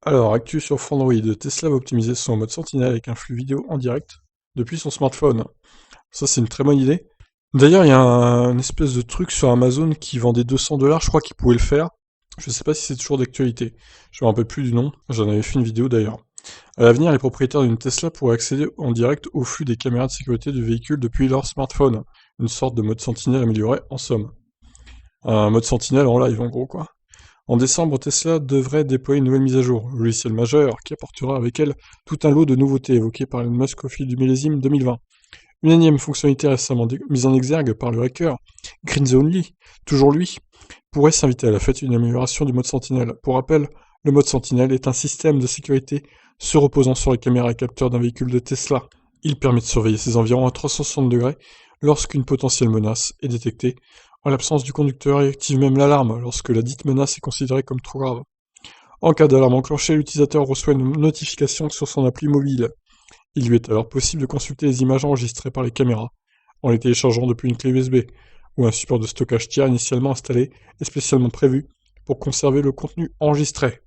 Alors, actu sur Android, Tesla va optimiser son mode Sentinel avec un flux vidéo en direct depuis son smartphone. Ça, c'est une très bonne idée. D'ailleurs, il y a un espèce de truc sur Amazon qui vendait 200 $, je crois qu'il pouvait le faire. Je sais pas si c'est toujours d'actualité. Je me rappelle plus du nom. J'en avais fait une vidéo d'ailleurs. À l'avenir, les propriétaires d'une Tesla pourraient accéder en direct au flux des caméras de sécurité du véhicule depuis leur smartphone. Une sorte de mode Sentinelle amélioré en somme. Un mode Sentinelle en live en gros quoi. En décembre, Tesla devrait déployer une nouvelle mise à jour, logiciel majeur, qui apportera avec elle tout un lot de nouveautés évoquées par Elon Musk au fil du millésime 2020. Une énième fonctionnalité récemment mise en exergue par le hacker Green's toujours lui, pourrait s'inviter à la fête une amélioration du mode Sentinel. Pour rappel, le mode Sentinel est un système de sécurité se reposant sur les caméras et capteurs d'un véhicule de Tesla. Il permet de surveiller ses environs à 360 degrés lorsqu'une potentielle menace est détectée. En l'absence du conducteur, il active même l'alarme lorsque la dite menace est considérée comme trop grave. En cas d'alarme enclenchée, l'utilisateur reçoit une notification sur son appli mobile. Il lui est alors possible de consulter les images enregistrées par les caméras, en les téléchargeant depuis une clé USB, ou un support de stockage tiers initialement installé et spécialement prévu pour conserver le contenu enregistré.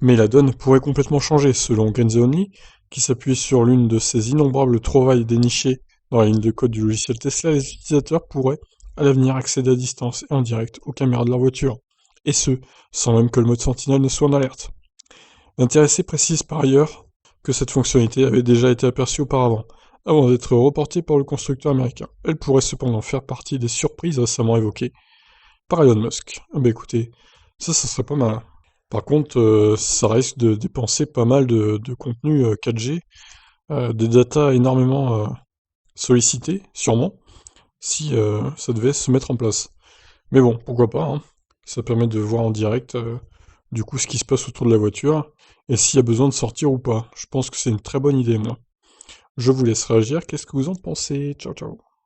Mais la donne pourrait complètement changer, selon Genzoni, qui s'appuie sur l'une de ces innombrables trouvailles dénichées dans la ligne de code du logiciel Tesla. Les utilisateurs pourraient, à l'avenir, accéder à distance et en direct aux caméras de leur voiture, et ce, sans même que le mode Sentinel ne soit en alerte. L'intéressé précise par ailleurs que cette fonctionnalité avait déjà été aperçue auparavant, avant d'être reportée par le constructeur américain. Elle pourrait cependant faire partie des surprises récemment évoquées par Elon Musk. Ah bah écoutez, ça serait pas mal. Par contre, ça risque de dépenser pas mal de contenu 4G, des datas énormément sollicitées, sûrement, si ça devait se mettre en place. Mais bon, pourquoi pas, hein. Ça permet de voir en direct, du coup, ce qui se passe autour de la voiture, et s'il y a besoin de sortir ou pas. Je pense que c'est une très bonne idée, moi. Je vous laisse réagir, qu'est-ce que vous en pensez? Ciao ciao.